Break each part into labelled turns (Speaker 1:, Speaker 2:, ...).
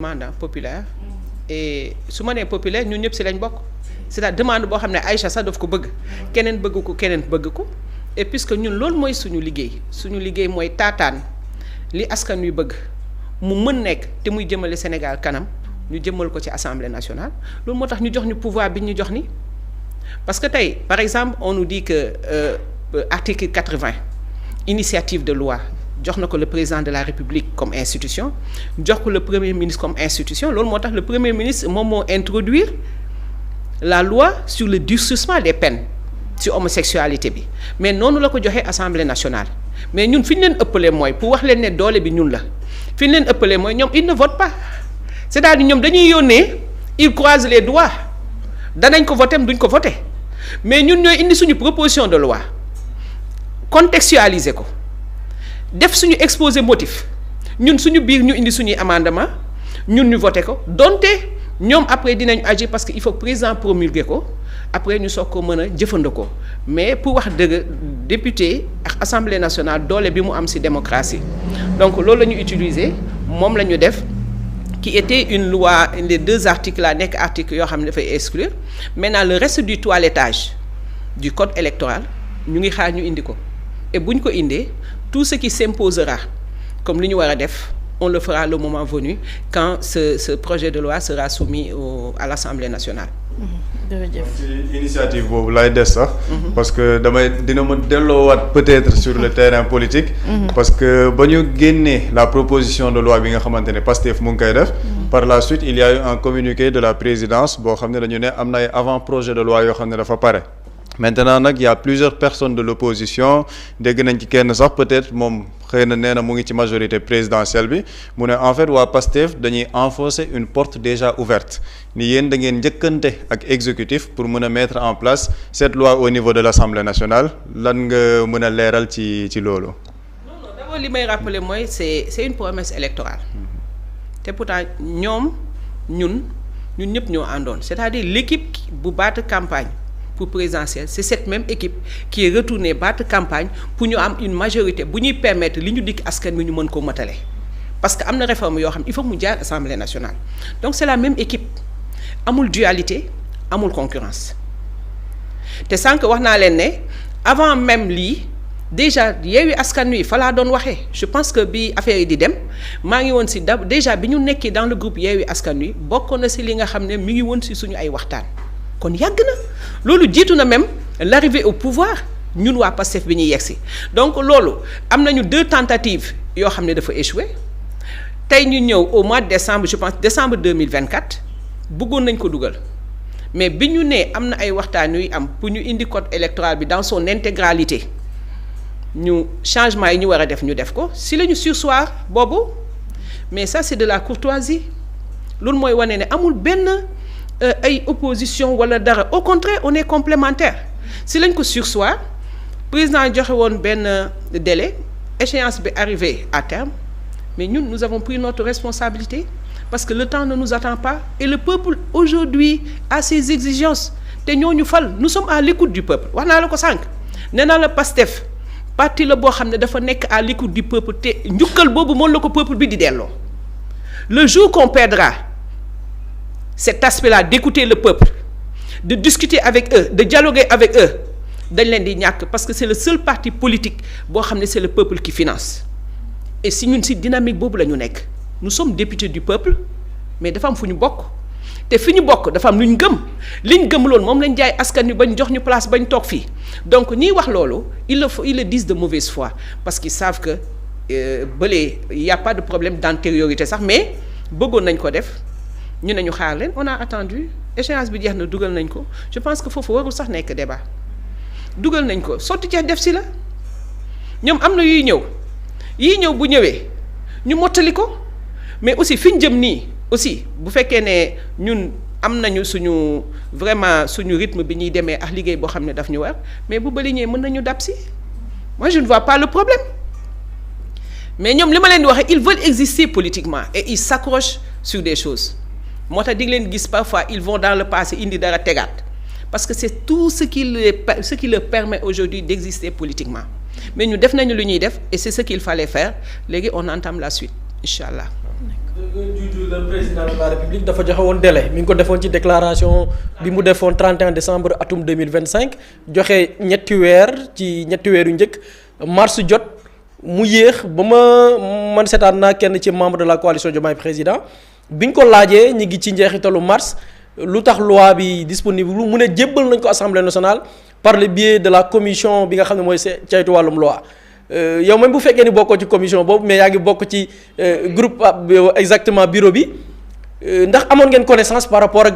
Speaker 1: demande populaire et su ma nee populaire ñun ñëpp si lañ bokk c'est la demande boo xam ne Aïcha sax daf ko bëgg keneen bëgg ko keneen bëgg ko et puisque ñun loolu mooy suñu liggéey mooy taataan li askan wi bëgg mu mën nekk te muy jëmale Sénégal kanam ñu jëmal ko ci Assemblée nationale loolu moo tax ñu jox ñu pouvoir bi ñu jox ni parce que tey par exemple on nous dit que article 80 initiative de loi jox na ko le président de la République comme institution jox ko le premier ministre comme institution loolu moo tax le premier ministre moom moo introduire la loi sur le durcissement des peines ci homosexualité bi mais noonu la ko joxee Assemblée nationale mais ñun fi ñu leen ëppalee mooy pour wax leen ne doole bi ñun la fi ñu leen ëppalee mooy ñoom ils ne votent pas c'est-à-dire ñoom dañuy yónnee ils croisent les doigts danañ ko voter duñ ko voter mais ñun ñooy indi suñu proposition de loi contextualiser ko def suñu exposé motif ñun suñu biir ñu indi suñuy amendement ñun ñu voté ko donte ñoom après dinañ agir parce que il faut président promulguer ko après ñu soog ko mën a jëfandikoo mais pour wax dëgg député ak assemblée nationale doole bi mu am ci démocratie donc loolu la ñu utiliser moom la ñu def qui était une loi les 2 articles là nekk article yoo xam ne dafay exclure maintenant le reste du toilettage du code électoral ñu ngi xaar ñu indi ko et bu ñu ko indee tout ce qui s'imposera comme li ñu war a def on le fera le moment venu quand ce projet de loi sera soumis à l'Assemblée nationale.
Speaker 2: jërëjëf
Speaker 3: ci initiative boobu lay des sax. parce que dina ma delloowaat peut-être sur le terrain politique. parce que ba ñu génnee la proposition de loi bi nga xamante ne Pastef mu ngi koy def. par la suite il y a eu un communiqué de la présidence boo xam ne dañu ne am na ay avant projet de loi yoo xam ne dafa pare. maintenant nag y a plusieurs personnes de l'opposition dégg nañ ci kenn sax peut-être moom xëy na nee na mu ngi ci majorité présidentielle bi mu ne en fait waa PASTEF dañuy enfoncer une porte déjà ouverte ni yéen da ngeen njëkkante ak exécutif pour mën a mettre en place cette loi au niveau de l'Assemblée nationale lan nga mën a leeral ci loolu.
Speaker 1: non d'abord li may rappeler mooy c'est une promesse électorale te pourtant ñun ñëpp ñoo àndoon c'est-à-dire l'équipe bu baat campagne. pour présidentielle c'est cette même équipe qui est retournée battre campagne pour ñu am une majorité bu ñuy permettre li ñu dikk askan wi ñu mën koo matale parce que am na réforme yoo xam il faut mu jaar Assemblée nationale donc c'est la même équipe amul dualité amul concurrence te sànq wax naa leen ne avant même lii déjà Yewwi Askan Wi fa laa doon waxee je pense que bi affaire yi di dem maa ngi woon si déjà bi ñu nekkee dans le groupe Yewwi Askan Wi bokkoon na si li nga xam ne mi ngi woon si suñu ay waxtaan kon yàgg na loolu jiitu na même l'arrivée au pouvoir ñun waa PASTEF bi ñuy yegsi donc loolu am nañu 2 tentatives yoo xam ne dafa échoué tey ñu ñëw au mois de décembre je pense décembre 2024 bëggoon nañ ko dugal mais bi ñu nee am na ay waxtaan yuy am pour ñu indi code électoral bi dans son intégralité ñu changement yi ñu war a def ñu def ko si la ñu surseoir boobu mais ça c'est de la courtoisie loolu mooy wane ne amul benn ay opposition wala dara au contraire on est complémentaires si lañ ko surseoir président joxe woon benn délai échéance bi arrivé à terme mais ñun nous avons pris notre responsabilité parce que le temps ne nous attend pas et le peuple aujourd'hui a ses exigences te ñooñu fal nous sommes à l'écoute du peuple wax naa la ko sànq nee naa la PASTEF parti la boo xam ne dafa nekk à l'écoute du peuple te njukkal boobu moom la ko peuple bi di delloo le jour qu'on perdra cet aspect-là d'écouter le peuple de discuter avec eux de dialoguer avec eux dañ leen di ñàkk parce que c'est le seul parti politique boo xam ne c'est le peuple qui finance et si ñun si dynamique boobu la ñu nekk nous sommes députés du peuple mais dafa am fu ñu bokk te fi ñu bokk dafa am lu ñu gëm li ñu gëm loolu moom lañ jaay askan wi bañ jox ñu place bañ toog fii donc ñiy wax loolu ils le disent de mauvaise foi parce qu'ils savent que bële y a pas de problème d'antériorité sax mais bëggoon nañ ko def ñu ne ñu xaar leen on a attendu échéance bi jeex na dugal nañ ko je pense que foofu warul sax nekk débat dugal nañ ko sotti jeex def si la ñoom am na yuy ñëw bu ñëwee ñu mottali ko mais aussi fi ñu jëm nii aussi bu fekkee ne ñun am nañu suñu vraiment suñu rythme bi ñuy demee ak liggéey boo xam ne daf ñu war mais bu bëri ñëwee mën nañu dab si moi je ne vois pas le problème mais ñoom li ma leen di waxee ils veulent exister politiquement et ils s'accrochent sur des choses moo tax di leen gis parfois ils vont dans le passé indi dara tegaat parce que c'est tout ce qui leur permet aujourd'hui d'exister politiquement mais ñu def nañu lu ñuy def et c'est ce qu'il fallait faire léegi on entame la suite incha allah.
Speaker 2: le président de la république dafa joxe woon délai mi ngi ko defoon ci déclaration bi mu defoon 31 décembre atum 2025 joxe ñetti weer yu njëkk mars jot mu yéex ba man seetaan naa kenn ci membre de la coalition Diomaye président biñ ko laajee ñi ngi ci njeexitalu mars lu tax loi bi disponible mu ne jébbal nañ ko assemblée nationale par le biais de la commission bi nga xam ne mooy caytu wàllum loi yow même bu fekkee ni bokkoo ci commission boobu mais yaa ngi bokk ci groupe exactement bureau bi ndax amoon ngeen connaissance par rapport ak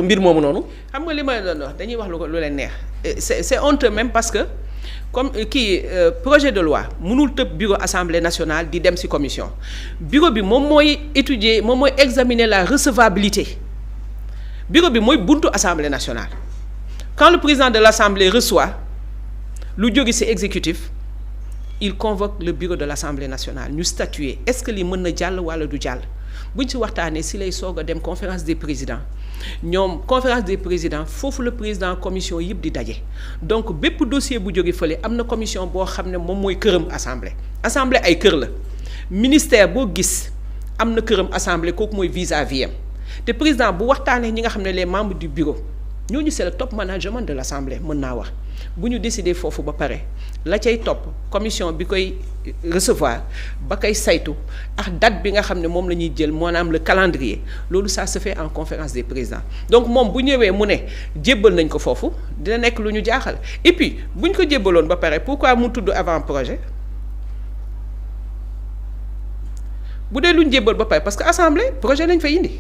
Speaker 2: mbir moomu noonu.
Speaker 1: xam nga li ma doon wax dañuy wax lu leen neex c'est honteux même parce que comme projet de loi mënul tëb bureau assemblée nationale di dem ci commission bureau bi moom mooy étudier moom mooy examiner la recevabilité bureau bi mooy buntu assemblée nationale quand le président de l'assemblée reçoit lu jóge ci exécutif. Il convoque le bureau de l'Assemblée nationale ñu statuer est-ce que lii mën na jàll walla du jàll buñ ci waxtaanee si lay soog a dem conférence des présidents ñoom conférence des présidents foofu la président commission yëpp di daje donc bépp dossier bu jóge fële am na commission boo xam ne moom mooy këram assemblée ay kër la ministère boo gis am na këram assemblée kooku mooy vis-à-vis am te président bu waxtaanee ñi nga xam ne les membres du bureau ñooñu c'est le top management de l'assemblée mën naa wax bu ñu décider foofu ba pare la cay topp commission bi koy recevoir ba koy saytu ak date bi nga xam ne moom la ñuy jël maanaam le calendrier loolu ça se fait en conférence des présidents donc moom bu ñëwee mu ne jébbal nañ ko foofu dina nekk lu ñu jaaxal et puis bu ñu ko jébbaloon ba pare pourquoi mu tudd avant projet bu dee lu ñu jébbal ba pare parce que assemblée projet lañ fa indi.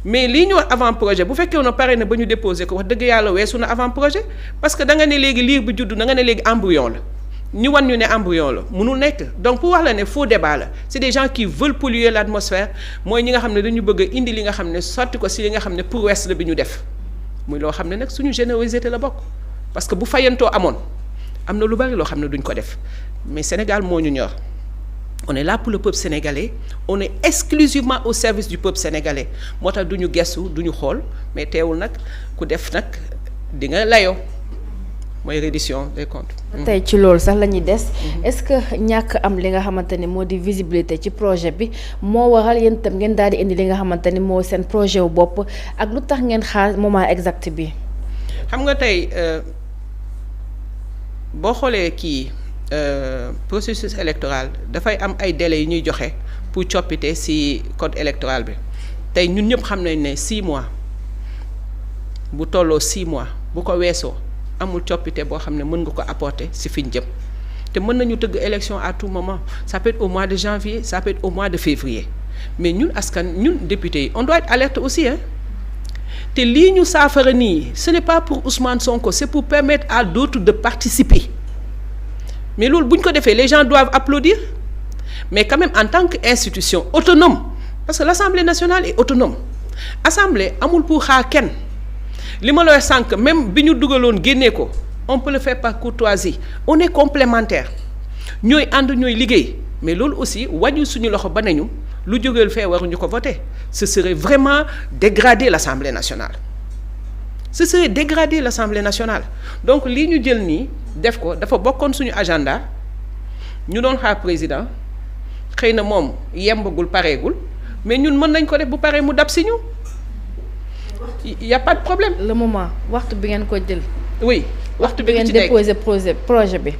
Speaker 1: mais lii ñu wax avant projet bu fekkee woon pare na ba ñu déposé ko wax dëgg yàlla weesu na avant projet parce que da nga ne léegi liir bi juddu da nga ne léegi embryon la ñu wan ñu ne embryon la mënul nekk donc pour wax la ne faux débat la c'est des gens qui veulent polluer l'atmosphère mooy ñi nga xam ne dañu bëgg a indi li nga xam ne sotti ko si li nga xam ne prouesse la bi ñu def muy loo xam ne nag suñu générosité la bokk parce que bu fayantoo amoon am na lu bari loo xam ne duñ ko def mais Sénégal moo ñu ñor. On est là pour le peuple sénégalais on est exclusivement au service du peuple sénégalais moo tax du ñu gestu du ñu xool mais teewul nag ku def nag di nga layoo mooy reddition des comptes.
Speaker 4: tey ci loolu sax la ñuy des. est-ce que ñàkk am li nga xamante ni moo di visibilité ci projet bi moo waral yéen itam ngeen daal di indi li nga xamante ni moo seen projet wu bopp ak lu tax ngeen xaar moment exact bi.
Speaker 1: xam nga tey boo xoolee kii. Processus électoral dafay am ay délais yu ñuy joxe pour coppite ci code électoral bi tey ñun ñëpp xam nañ ne 6 mois bu tolloo 6 mois bu ko weesoo amul coppite boo xam ne mën nga ko apporter ci fi ñu jëm te mën nañu tëgg élection à tout moment ça peut être au mois de janvier ça peut être au mois de février mais ñun askan ñun députés yi on doit être alerte aussi hein te lii ñu saafara nii ce n'est pas pour Ousmane Sonko c'est pour permettre à d'autres de participer. mais loolu bu ñu ko defee les gens doivent applaudir mais quand même en tant qu'institution autonome parce que l'Assemblée nationale est autonome assemblée amul pour xaar kenn li ma la wax sànq même bi ñu dugaloon génnee ko on peut le faire par courtoisie on est complémentaires ñooy ànd ñooy liggéey mais loolu aussi wàññi suñu loxo ba nañu lu jógeel fee waruñu ko voter ce serait vraiment dégrader l'Assemblée nationale ce serait dégrader l'Assemblée nationale donc lii ñu jël nii def ko dafa bokkoon suñu agenda ñu doon xaar président xëy na moom yembagul pareegul mais ñun mën nañ ko def bu paree mu dab si ñu y a pas de problème.
Speaker 4: le moment waxtu bi ngeen ko jël.
Speaker 1: oui waxtu bi
Speaker 4: ngeen déposer projet bi.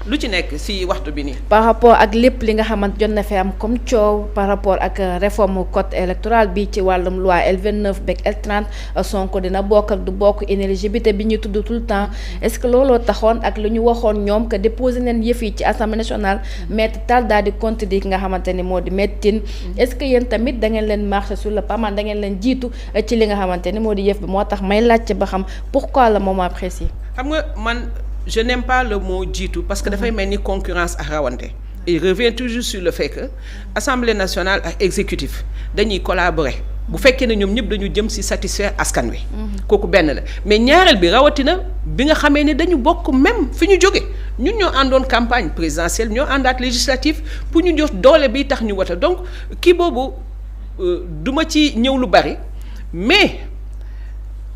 Speaker 1: lu ci nekk ci waxtu bi nii.
Speaker 4: par rapport ak lépp li nga xamante jot na fi am comme coow par rapport ak réforme code électoral bi ci wàllum loi L29 beeg L30 Sonko dina bokk ak du bokk inéligibilité bi ñuy tudd tout le temps est-ce que looloo taxoon ak lu ñu waxoon ñoom que déposé nañ yëf yi ci assemblée nationale Maître Tall daal di contredire ki nga xamante ni moo di Maître Tine est-ce que yéen tamit da ngeen leen marcher sur le pas da ngeen leen jiitu ci li nga xamante ni moo di yëf bi moo tax may laajte ba xam pourquoi le moment précis.
Speaker 1: xam nga man. Je n'aime pas le mot jiitu parce que dafay mel ni concurrence ak rawante il revient toujours sur le fait que Assemblée nationale ak exécutif dañuy collaborer bu fekkee ne ñoom ñëpp dañu jëm ci satisfaire askan wi. kooku benn la mais ñaareel bi rawatina bi nga xamee ne dañu bokk même fi ñu jóge ñun ñoo àndoon campagne présidentielle ñoo àndaat législative pour ñu jox doole bi tax ñu wote donc kii boobu duma ci ñëw lu bari mais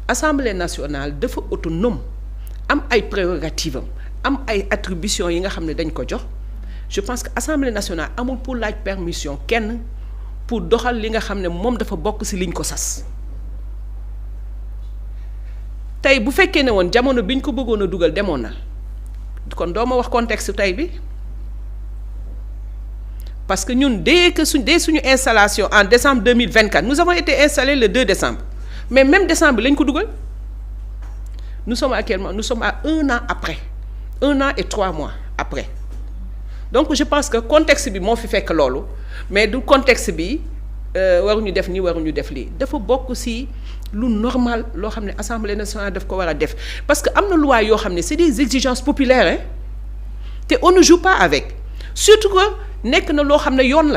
Speaker 1: Assemblée nationale dafa autonome. am ay prérogatives am ay attributions yi nga xam ne dañ ko jox je pense que Assemblée nationale amul pour laaj permission kenn pour doxal li nga xam ne moom dafa bokk ci liñ ko sas tey bu fekkee ne woon jamono biñ ko bëggoon a dugal demoon na kon doo ma wax contexte tey bi parce que ñun dès suñu installation en décembre 2024 nous avons été installés le 2 décembre mais même décembre lañ ko dugal nous sommes à 1 an après 1 an et 3 mois après donc je pense que contexte bi moo fi fekk loolu mais du contexte bi waruñu def nii waruñu def lii dafa bokk ci lu normal loo xam ne assemblée nationale daf ko war a def parce que am na loi yoo xam ne c'est des exigences populaires hein te on ne joue pas avec surtout que nekk na loo xam ne yoon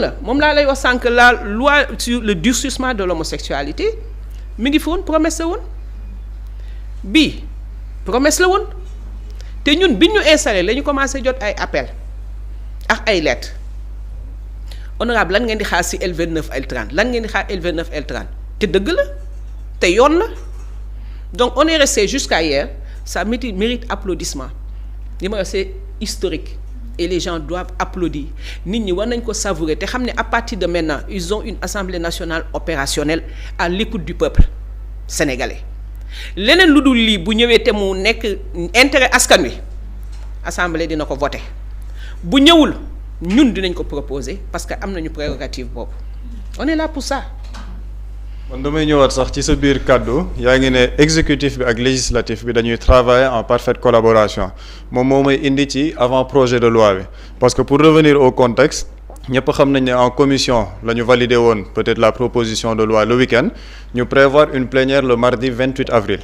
Speaker 1: la moom laa lay wax sànq la loi sur le durcissement de l'homosexualité mi ngi fi woon promesse la woon bii promesse la woon te ñun bi ñu installé la ñu commencé jot ay appel ak ay lettres honorable lan ngeen di xaar ci L29 L30 lan ngeen di xaar L29 L30 te dëgg la te yoon la donc on est resté jusqu'à hier ça mérite applaudissement li ma wax c'est historique et les gens doivent applaudir nit ñi war nañ ko savourer te xam ne à partir de maintenant ils ont une assemblée nationale opérationnelle à l'écoute du peuple sénégalais leneen lu dul lii bu ñëwee te mu nekk intérêt askan wi assemblée dina ko voter bu ñëwul ñun dinañ ko proposer parce que am nañu prérogative boobu on est là pour ça.
Speaker 3: man damay ñëwaat sax ci sa biir kàddu yaa ngi ne exécutif bi ak législatif bi dañuy travailler en parfaite collaboration moom moo may indi ci avant projet de loi bi parce que pour revenir au contexte ñëpp xam nañ ne en commission la ñu validé woon peut-être la proposition de loi le week-end ñu prévoir une plénière le mardi 28 avril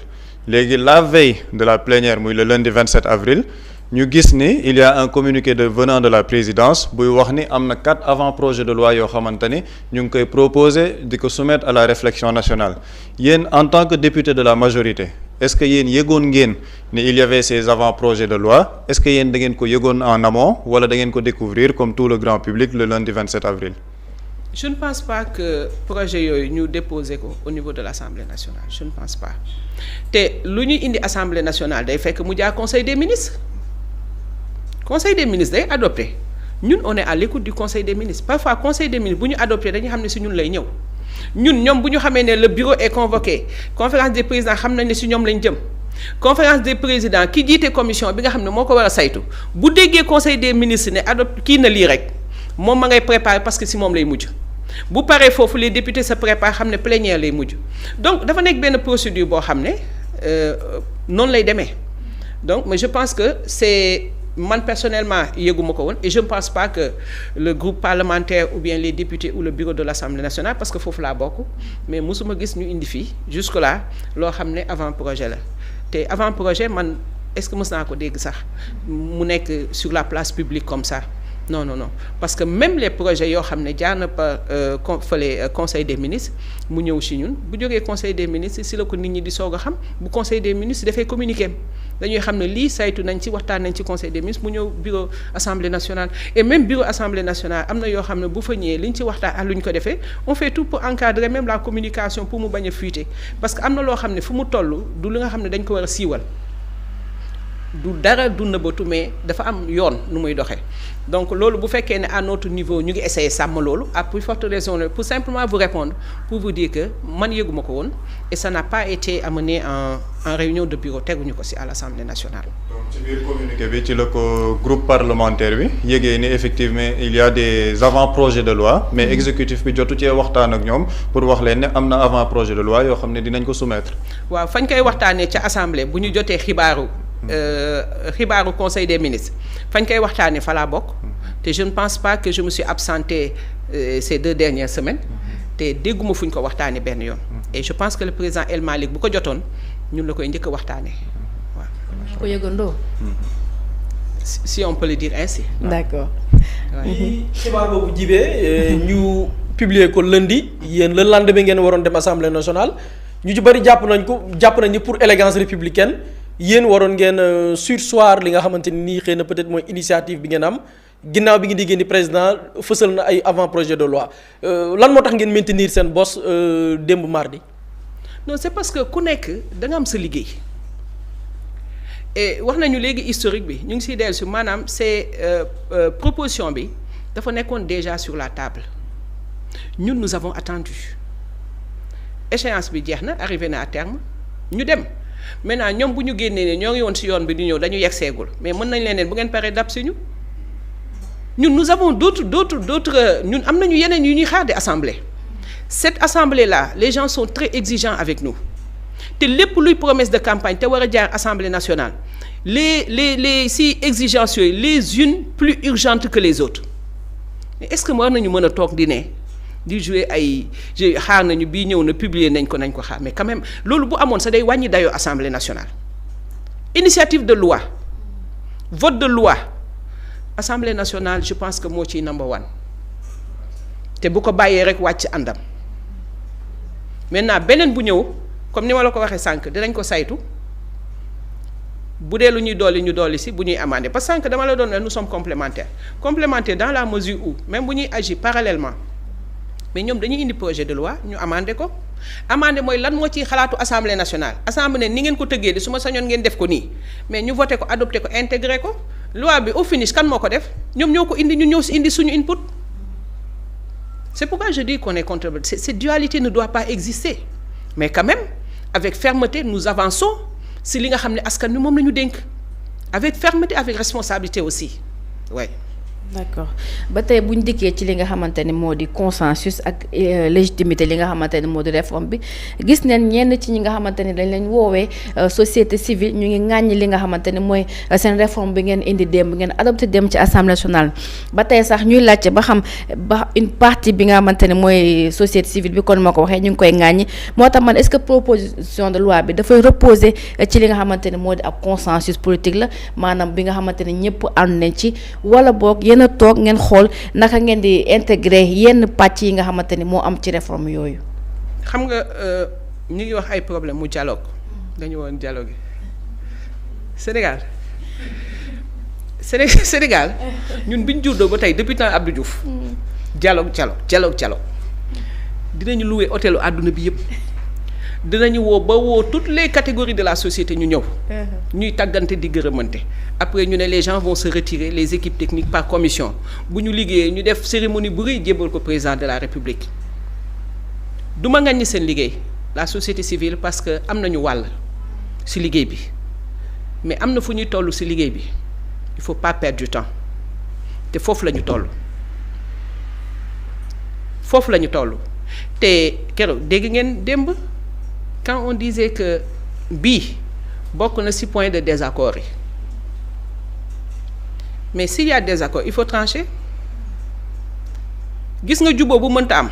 Speaker 3: léegi la veille de la plénière muy le lundi 27 avril ñu gis ni il y a un communiqué venant de la présidence buy wax ni am na 4 avant-projets de loi yoo xamante ni ñu ngi koy proposer di ko soumettre à la réflexion nationale yéen en tant que député de la majorité est-ce que yéen yëgoon ngeen ni il y avait ces avant-projets de loi est-ce que yéen da ngeen ko yëgoon en amont wala da ngeen ko découvrir comme tout le grand public le lundi 27 avril.
Speaker 1: Je ne pense pas que projet yooyu ñu déposé ko au niveau de l'Assemblée nationale je ne pense pas te lu ñuy indi Assemblée nationale day fekk mu jaar Conseil des ministres day adopté ñun on est à l'écoute du Conseil des ministres parfois Conseil des ministres bu ñu adopté dañuy xam ne si ñun lay ñëw ñoom bu ñu xamee ne le bureau est convoqué conférence des présidents xam nañ ne si ñoom lañ jëm conférence des présidents ki jiite commission bi nga xam ne moo ko war a saytu bu déggee Conseil des ministres ne adopté kii na lii rek moom ma ngay préparer parce que si moom lay mujj bu paree foofu les députés se préparent xam ne plénière lay mujj donc dafa nekk benn procédure boo xam ne noonu lay demee donc mais je pense que c'est man personnellement yëguma ko woon et je ne pense pas que le groupe parlementaire ou bien les députés ou le bureau de l'Assemblée nationale parce que foofu laa bokk mais mosuma gis ñu indi fii jusque là loo xam ne avant projet la te avant projet man est-ce que mës naa ko dégg sax mu nekk sur la place publique comme ça non parce que même les projets yoo xam ne jaar na par conseil des ministres mu ñëw si ñun bu jógee conseil des ministres si la ko nit ñi di soog a xam bu conseil des ministres dafay communiquer dañuy xam ne lii saytu nañ ci waxtaan nañ ci conseil des ministres mu ñëw bureau assemblée nationale et même bureau assemblée nationale am na yoo xam ne bu fa ñëwee liñ ci waxtaan ak lu ñu ko defee on fait tout pour encadrer même la communication pour mu bañ a fuiter parce que am na loo xam ne fu mu toll du li nga xam ne dañ ko war a siiwal du dara du nëbbatu mais dafa am yoon nu muy doxee donc loolu bu fekkee ne à notre niveau ñu ngi essayer sàmm loolu à plus forte raison pour simplement vous répondre pour vous dire que man yëguma ko woon et ça n'a pas été amené en réunion de bureau teguñu ko ci à l'Assemblée nationale.
Speaker 3: donc ci biir communiqué bi ci la ko groupe parlementaire bi yëgee ni effectivement il y a des avant-projets de loi mais exécutif bi jotu cee waxtaan ak ñoom pour wax leen ne am na avant-projet de loi yoo xam ne dinañ ko soumettre.
Speaker 1: waaw fañ koy waxtaanee ca assemblée bu ñu jotee xibaaru conseil des ministres fañ koy waxtaanee fa laa bokk te je ne pense pas que je me suis absenté ces 2 dernières semaines te dégguma fu ñu ko waxtaanee benn yoon et je pense que le président El Malick bu ko jotoon ñun la koy njëkk a waxtaanee waaw.
Speaker 4: ko yëgandoo.
Speaker 1: si on peut le dire ainsi.
Speaker 4: d'accord.
Speaker 2: bi xibaar boobu jibee ñu publier ko lundi yéen le lendemain ngeen waroon dem assemblée nationale ñu ci bëri jàpp nañ ni pour élégance républicaine. yéen waroon ngeen surseoir li nga xamante ni nii xëy na peut-être mooy initiative bi ngeen am ginnaaw bi ngeen di génn président fësal na ay avant-projet de loi lan moo tax ngeen maintenir seen bos démb mardi.
Speaker 1: non c'est parce que ku nekk da nga am sa liggéey et wax nañu léegi historique bi ñu ngi siy dellu si maanaam c'est proposition bi dafa nekkoon déjà sur la table ñun nous avons attendu échéance bi jeex na arrivé na à terme ñu dem maintenant ñoom bu ñu génnee ne ñoo ngi woon ci yoon bi di ñëw dañu yegg seegul mais mën nañ leen bu ngeen paree dab si ñun nous avons d'autres ñun am nañu yeneen yu ñuy xaar de assemblée cette assemblée là les gens sont très exigeants avec nous te lépp luy promesse de campagne te war a jaar assemblée nationale les si exigences yooyu les unes plus urgentes que les autres mais est-ce que war nañu mën a toog di jouer ay xaar nañu bii ñëw na publier nañ ko xaar mais quand même loolu bu amoon sax day wàññi dayoo assemblée nationale initiative de loi vote de loi assemblée nationale je pense que moo ciy number one te bu ko bàyyee rek wàcc àndam maintenant beneen bu ñëw comme ni ma la ko waxee sànq dinañ ko saytu bu dee lu ñuy dolli ñu dolli si bu ñuy amender parce que sànq dama la doon nous sommes complémentaires dans la mesure où même bu ñuy agir parallèlement mais ñoom dañuy indi projet de loi ñu amender ko amender mooy lan moo ciy xalaatu assemblée nationale assemblée ni ngeen ko tëggee di su ma sañoon ngeen def ko nii mais ñu voté ko adopté ko intégré ko loi bi au finish kan moo ko def ñoom ñoo ko indi ñu ñëw si indi suñu input c'est pourquoi je dis qu'on est contre cette dualité ne doit pas exister mais quand même avec fermeté nous avançons si li nga xam ne askan wi moom la ñu dénk avec fermeté avec responsabilité aussi ouais.
Speaker 4: d'accord ba tey bu ñu dikkee ci li nga xamante ni moo di consensus ak légitimité li nga xamante ni moo di réforme bi gis neen ñenn ci ñi nga xamante ni dañ leen woowee société civile ñu ngi ŋàññi li nga xamante ni mooy seen réforme bi ngeen indi démb ngeen adopté démb ci assemblée nationale ba tey sax ñuy laajte ba xam ba une partie bi nga xamante ni mooy société civile bi kon moo ko waxee ñu ngi koy ŋàññi moo tax man est-ce que proposition de loi bi dafay reposer ci li nga xamante ni moo di ab consensus politique la maanaam bi nga xamante ni ñëpp ànd nañ ci wala boog na toog ngeen xool naka ngeen di intégrer yenn pàcc yi nga xamante ni moo am ci réforme yooyu.
Speaker 1: xam nga ñu ngi wax ay problème mu dialogue dañu woon dialogue Sénégal ñun bi ñu juddoo ba tey depuis temps Abdou Diouf dialogue dinañu louer hôtelu àdduna bi yëpp dinañu woo toutes les catégories de la société ñu ñëw. ñuy tàggante di gërëmante après ñu ne les gens vont se retirer les équipes techniques par commission bu ñu liggéeyee ñu def cérémonie bu rëy jébbal ko président de la république du ma ngañ ñi seen liggéey la société civile parce que am nañu wàll ci liggéey bi mais am na fu ñuy toll ci liggéey bi il faut pas perdre du temps te foofu la ñu toll te keroog dégg ngeen démb. Quand on disait que bii bokk na ci point de désaccord yi mais s'il y a désaccord il faut trancher gis nga juboo bu mënta am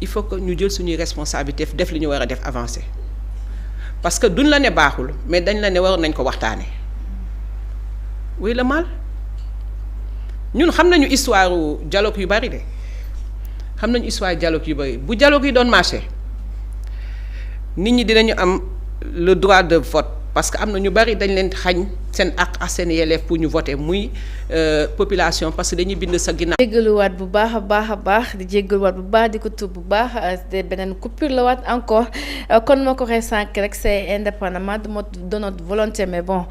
Speaker 1: il faut que ñu jël suñuy responsabilité def li ñu war a def avancer parce que duñ la ne baaxul mais dañ la ne waroon nañ ko waxtaane oui le mal ñun xam nañu histoire dialogue yu bari de xam nañu histoire dialogue yu bari bu dialogue yi doon marché nit ñi dinañu am le droit de vote parce que am na ñu bari dañ leen xañ seen àq ak seen yelleef pour ñu voter muy population parce que dañuy bind sa ginnaaw.
Speaker 4: jéggaluwaat bu baax a baax di jéggaluwaat bu baax di ko tuub bu baax de beneen coupure la waat encore kon ma ko waxee sànq rek c'est indépendamment de notre volonté mais bon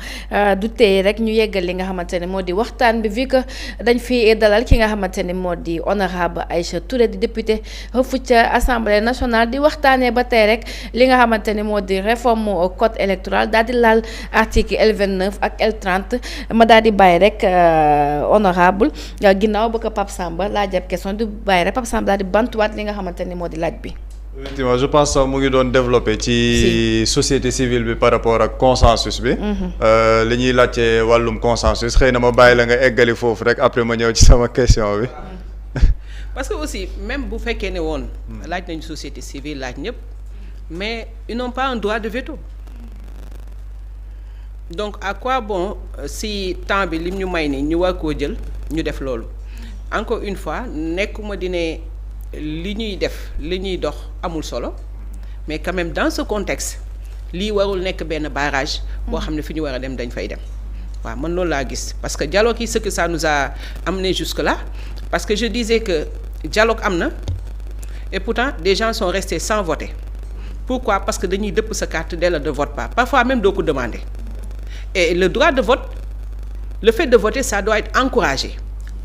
Speaker 4: du tey rek ñu yeggal li nga xamante ne moo di waxtaan bi vu que dañ fi dalal ki nga xamante ne moo di honorable Aïcha Touré di député fu ca assemblée nationale di waxtaanee ba tey rek li nga xamante ne moo di réforme code électoral daal di laal article L29 ak L30 ma daal di bàyyi rek honorable ginnaaw ba ko Pape Samba laaj ab question du bàyyi rek Pape Samba daal di bantuwaat li nga xamante ni moo di laaj bi.
Speaker 3: effectivement je pense que mu ngi doon développé ci société civile bi par rapport ak consensus bi. li ñuy laajte wàllum consensus xëy na ma bàyyi la nga eggali foofu rek après ma ñëw ci sama question bi.
Speaker 1: parce que aussi même bu fekkee ne woon. laaj nañu société civile laaj ñëpp mais ils n'ont pas un droit de veto. donc à quoi bon si temps bi lim ñu may ni ñu war koo jël ñu def loolu encore une fois nekkuma di ne li ñuy def li ñuy dox amul solo mais quand même dans ce contexte lii warul nekk benn barrage boo xam ne fi ñu war a dem dañ fay dem waaw man loolu laa gis parce que dialogue yi ce que ça nous a amené jusque là parce que je disais que dialogue am na et pourtant des gens sont restés sans voter pourquoi parce que dañuy dëpp sa carte dès le de vote pas parfois même doo ko demander et le droit de vote le fait de voter ça doit être encouragé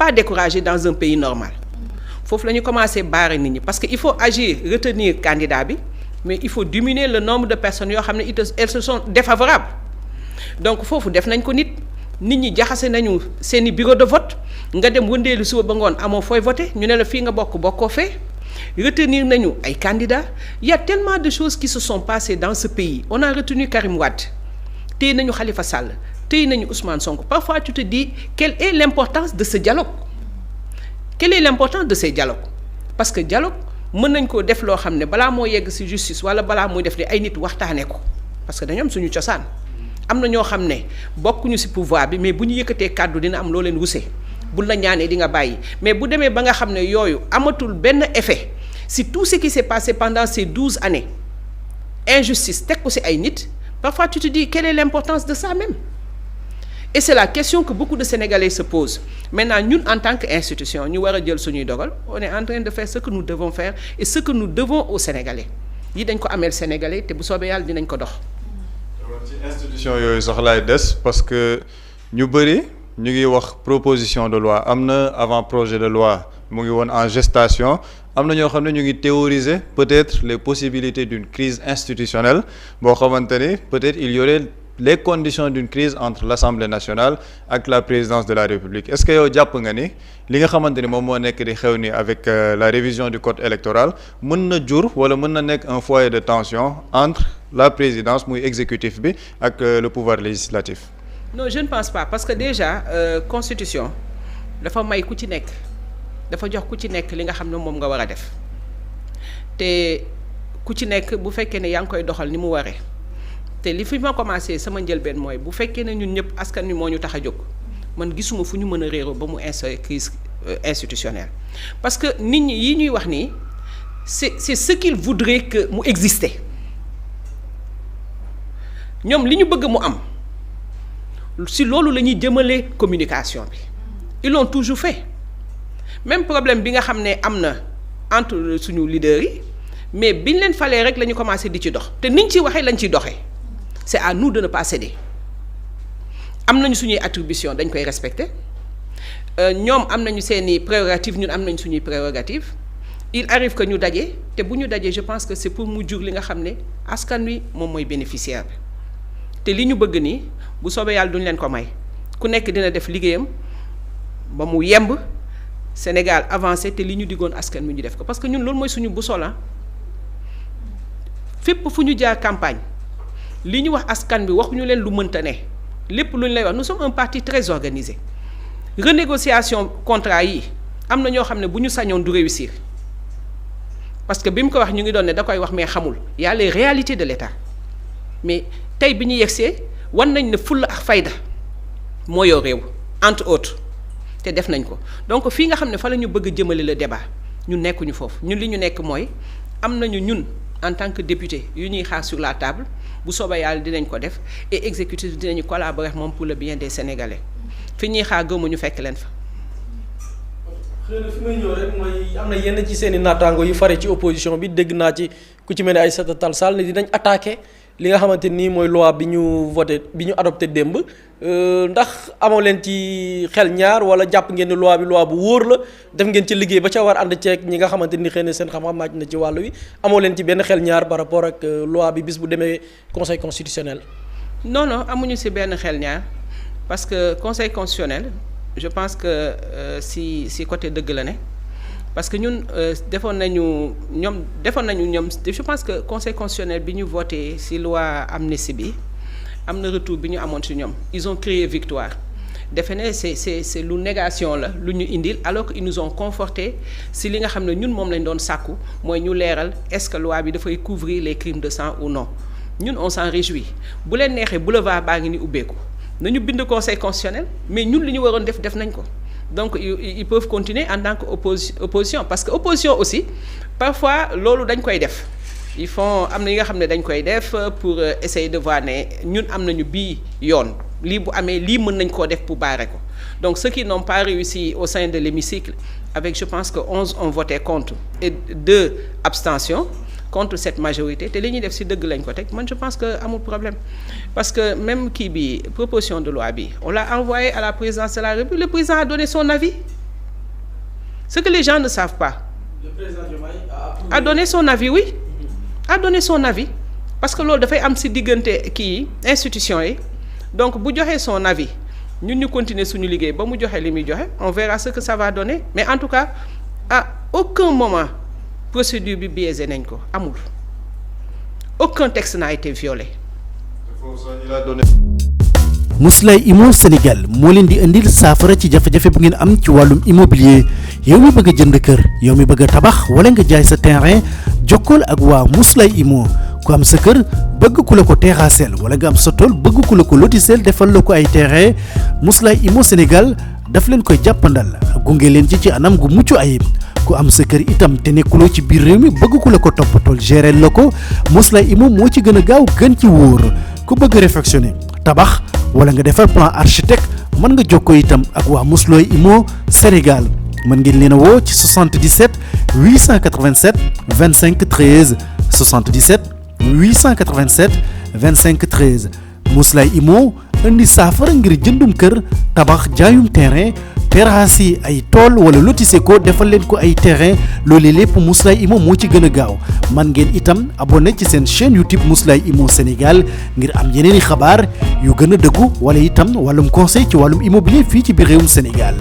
Speaker 1: pas décourager dans un pays normal foofu la ñu commencé barrer nit ñi parce que il faut agir retenir candidat bi mais il faut diminuer le nombre de personnes yoo xam ne elles se sont défavorables donc foofu def nañ ko nit ñi jaxase nañu seeni bureau de vote nga dem wëndeelu suba ba ngoon amoo fooy voter ñu ne la fii nga bokkoo fee retenir nañu ay candidats il y a tellement de choses qui se sont passées dans ce pays on a retenu Karim Wade téye nañu Khalifa Sall téye nañu Ousmane Sonko parfois tu te dis quelle est l'importance de ce dialogue parce que dialogue mën nañ koo def loo xam ne balaa moo yegg ci justice walla balaa muy def li ay nit waxtaane ko parce que dañoo am suñu cosaan am na ñoo xam ne bokkuñu ci pouvoir bi mais bu ñu yëkkatee kàddu dina am loo leen wuse buñ la ñaanee di nga bàyyi mais bu demee ba nga xam ne yooyu amatul benn effet ci tout ce qui s'est passé pendant ces 12 années injustice teg ko ci ay nit parfois tu te dis quelle est l'importance de ça même et c'est la question que beaucoup de Sénégalais se posent maintenant ñun en tant qu'institution ñu war a jël suñuy dogal on est en train de faire ce que nous devons faire et ce que nous devons aux Sénégalais yi dañ ko ameel Sénégalais te bu soobee yàlla dinañ ko dox.
Speaker 3: ci institution yooyu sax laay des parce que ñu bëri ñu ngi wax proposition de loi am na avant projet de loi mu ngi woon en gestation am na ñoo xam ne ñu ngi théoriser peut-être les possibilités d'une crise institutionnelle boo xamante ni peut-être il y aurait les conditions d'une crise entre l'Assemblée nationale ak la présidence de la République est-ce que yow jàpp nga ni li nga xamante ni moom moo nekk di xew ni avec la révision du code électoral mën na jur wala mën na nekk un foyer de tension entre la présidence muy exécutif bi ak le pouvoir législatif.
Speaker 1: Non, je ne pense pas parce que déjà constitution dafa may ku ci nekk dafa jox ku ci nekk li nga xam ne moom nga war a def te ku ci nekk bu fekkee ne yaa ngi koy doxal ni mu waree te li fi ma commencé sama njëlbeen mooy bu fekkee ne ñun ñëpp askan wi moo ñu tax a jóg man gisuma fu ñu mën a réeroo ba mu instaurer crise institutionnelle parce que nit ñi yi ñuy wax nii c'est ce qu'ils voudraient que mu exister ñoom li ñu bëgg mu am si loolu la ñuy jëmale communication bi ils l'ont toujours fait même problème bi nga xam ne am na entre suñu leaders yi mais biñ leen falee rek la ñu commencé di ci dox te niñ ci waxee lañ ciy doxee c'est à nous de ne pas céder am nañu suñuy attribution dañ koy respecter ñoom am nañu seeni prérogatives ñun am nañu suñuy prérogatives il arrive que ñu daje te bu ñu dajee je pense que c'est pour mu jur li nga xam ne askan wi moom mooy bénéficiaire bi te li ñu bëgg nii bu soobee yàlla duñ leen ko may ku nekk dina def liggéeyam ba mu yemb Sénégal avancé te li ñu diggoon askan wi ñu def ko parce que ñun loolu mooy suñu boussole fépp fu ñu jaar campagne li ñu wax askan bi waxuñu leen lu mënta ne lépp lu ñu lay wax nous sommes un parti très organisé renégociation contrat yi am na ñoo xam ne bu ñu sañoon du réussir parce que bi mu ko wax ñu ngi doon ne da koy wax mais xamul y a les réalités de l'État mais tey bi ñu yegsee wan nañ ne fulla ak fayda moo yor réew entre autres te def nañ ko donc fii nga xam ne fa la ñu bëgg a jëmale le débat ñun nekkuñu foofu ñun li ñu nekk mooy am nañu ñun en tant que député yu ñuy xaar sur la table bu soobee yàlla dinañ ko def et exécutif dinañu collaborer moom pour le bien des Sénégalais fi ñuy xaar gëmuñu fekk leen fa.
Speaker 2: xëy na fi may ñëw rek mooy am na yenn ci seen i naataango yu fare ci opposition bi dégg naa ci ku ci mel ni Aïssata Tall Sall ne dinañ attaqué li nga xamante ni mooy loi bi ñu voté bi ñu adopté démb ndax amoo leen ci xel ñaar wala jàpp ngeen ni loi bi loi bu wóor la def ngeen ci liggéey ba ca war ànd ceeg ñi nga xamante ni xëy na seen xam-xam màcc na ci wàll wi amoo leen ci benn xel ñaar par rapport ak loi bi bis bu demee conseil constitutionnel.
Speaker 1: non amuñu ci benn xel ñaar parce que conseil constitutionnel je pense que si côté dëgg la ne parce que ñun defoon nañu ñoom je pense que conseil constitutionnel bi ñu voté ci loi amnistie bi am na retour bi ñu amoon ci ñoom ils ont crié victoire defe ne c'est lu négation la lu ñu indil alors que ils nous ont conforté ci li nga xam ne ñun moom lañ doon sàkku mooy ñu leeral est-ce que loi bi dafay couvrir les crimes de sang ou non ñun on s'en réjouit bu leen neexee boulevard baa ngi ni ubbeeku nañu bind conseil constitutionnel mais ñun li ñu waroon def nañ ko donc ils peuvent continuer en tant que opposition parce que opposition aussi parfois loolu dañ koy def ils font am na yi nga xam ne dañ koy def pour essayer de voir ne ñun am nañu bii yoon lii bu amee lii mën nañ koo def pour barrer ko donc ceux qui n'ont pas réussi au sein de l'hémicycle avec je pense que 11 ont voté contre et 2 abstentions contre cette majorité te li ñuy def ci dëgg lañ ko teg man je pense que amul problème parce que même kii bi proposition de loi bi on l'a envoyé à la présidence de la République le président a donné son avis ce que les gens ne savent pas.
Speaker 2: Le président Diomaye
Speaker 1: a donné son avis, oui. A donné son avis parce que loolu dafay am ci diggante kii institution yi donc bu joxee son avis ñun ñu continuer suñu liggéey ba mu joxe li muy joxe on verra ce que ça va donner mais en tout cas à aucun moment procédure bi biaisé nañ ko amul aucun texte n'a été violé.
Speaker 5: Mously Immo Sénégal moo leen di indil saafara ci jafe-jafe bu ngeen am ci wàllum immobilier yow mi bëgg a jënd kër yow mi bëgg a tabax wala nga jaay sa terrain jokkool ak waa Mously Immo ku am sa kër bëgg ku la ko terrassel wala nga am sa tool bëgg ku la ko lotisel defal la ko ay terrain Mously Immo Sénégal daf leen koy jàppandal gunge leen ci anam gu mucc ayib ku am sa kër itam te nekkuloo ci biir réew mi bëgg ku la ko toppatool gérer la ko Mously Immo moo ci gën a gaaw gën ci wóor ku bëgg réfectionner tabax wala nga defar plan architecte mën nga jokkoo itam ak waa Mously Immo Sénégal mën ngeen leen a woo ci 77 887 25 13 77 887 25 13 Mously Immo indi saafara ngir jëndum kër tabax jaayum terrain terrasse yi ay tool wala lotissé ko defal leen ko ay terrain loolu lépp Mously Immo moo ci gën a gaaw man ngeen itam abonné ci seen chaîne YouTube Mously Immo Sénégal ngir am yeneeni xabaar yu gën a dëggu wala itam wàllum conseil ci wàllum immobilier fii ci biir réewum Sénégal